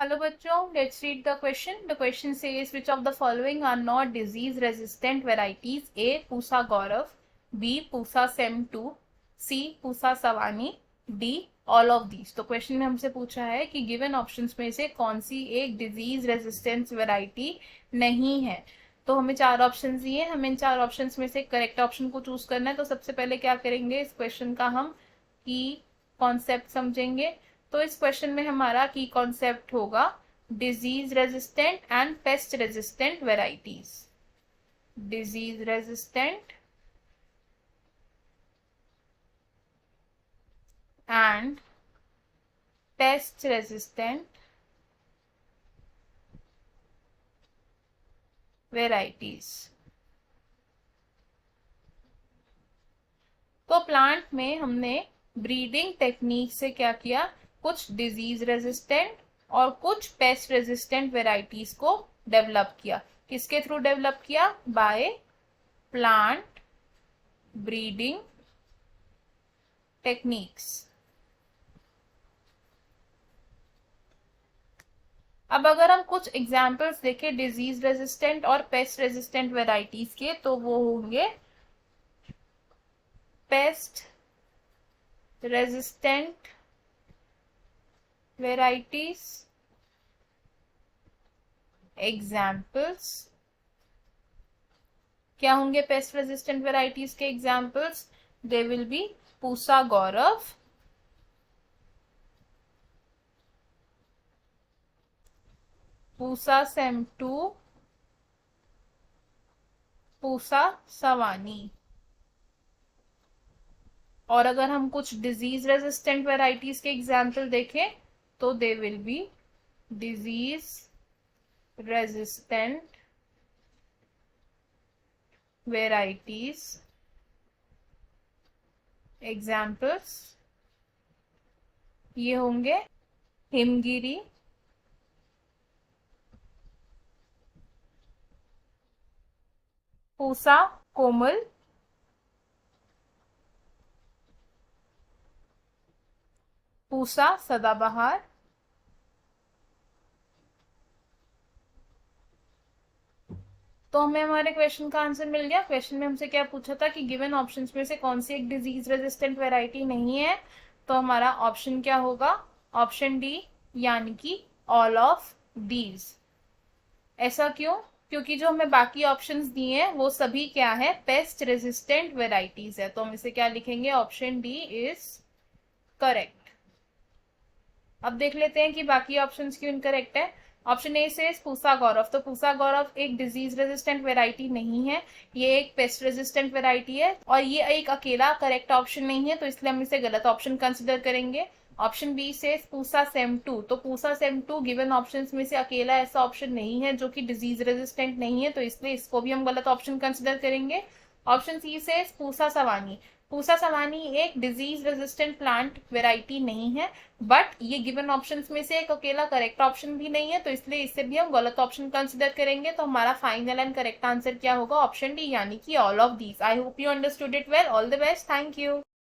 Hello बच्चों, let's read the question. The question says which of the following are not disease resistant varieties. A Pusa Gaurav, B Pusa Sem 2, C Pusa Sawani, D all of these. तो question में हमसे पूछा है कि given options में से कौन सी एक डिजीज रेजिस्टेंस वेराइटी नहीं है. तो हमें चार ऑप्शन दिए, हमें इन चार ऑप्शंस में से करेक्ट ऑप्शन को चूज करना है. तो सबसे पहले क्या करेंगे, इस क्वेश्चन का हम की कॉन्सेप्ट समझेंगे. तो इस क्वेश्चन में हमारा की कॉन्सेप्ट होगा disease resistant and paste resistant varieties. Disease resistant and paste resistant varieties. तो प्लांट में हमने ब्रीडिंग टेक्निक से क्या किया, कुछ डिजीज रेजिस्टेंट और कुछ पेस्ट रेजिस्टेंट वेराइटीज को डेवलप किया. किसके थ्रू डेवलप किया? By plant breeding techniques. अब अगर हम कुछ एग्जाम्पल्स देखें डिजीज रेजिस्टेंट और पेस्ट रेजिस्टेंट वेराइटीज के, तो वो होंगे पेस्ट रेजिस्टेंट वेराइटीज. एग्जाम्पल्स क्या होंगे पेस्ट रेजिस्टेंट वेराइटीज के examples? They will be Pusa Gaurav, Pusa Sem 2, Pusa Sawani. और अगर हम कुछ डिजीज रेजिस्टेंट वेराइटीज के एग्जाम्पल देखें तो they will be disease resistant varieties. Examples ये होंगे हिमगिरी, पूसा कोमल, पूसा सदाबहार, तो हमें हमारे क्वेश्चन का आंसर मिल गया. क्वेश्चन में हमसे क्या पूछा था कि गिवन ऑप्शंस में से कौन सी एक डिजीज रेजिस्टेंट वेराइटी नहीं है. तो हमारा ऑप्शन क्या होगा? ऑप्शन डी, यानी कि ऑल ऑफ दीज. ऐसा क्यों? क्योंकि जो हमें बाकी ऑप्शंस दिए हैं वो सभी क्या है, पेस्ट रेजिस्टेंट वेराइटीज है. तो हम इसे क्या लिखेंगे? Option D is correct. अब देख लेते हैं कि बाकी ऑप्शंस क्यों इनकरेक्ट है. ऑप्शन ए से पूसा गौरव, तो पूसा गौरव एक डिजीज रेजिस्टेंट वेराइटी नहीं है, ये एक पेस्ट रेजिस्टेंट वेराइटी है. और ये एक अकेला करेक्ट ऑप्शन नहीं है, तो इसलिए हम इसे गलत ऑप्शन कंसिडर करेंगे. ऑप्शन बी से पूसा सेम 2, तो पूसा सेम 2 गिवन ऑप्शंस में से अकेला ऐसा ऑप्शन नहीं है जो कि डिजीज रेजिस्टेंट नहीं है, तो इसलिए इसको भी हम गलत ऑप्शन कंसिडर करेंगे. ऑप्शन सी से पूसा सवानी, पूसा सवानी एक डिजीज रेजिस्टेंट प्लांट वेराइटी नहीं है, बट ये गिवन ऑप्शंस में से एक अकेला करेक्ट ऑप्शन भी नहीं है, तो इसलिए इससे भी हम गलत ऑप्शन कंसिडर करेंगे. तो हमारा फाइनल एंड करेक्ट आंसर क्या होगा? ऑप्शन डी, यानी कि all of these. I hope you understood it well. All the best. Thank you.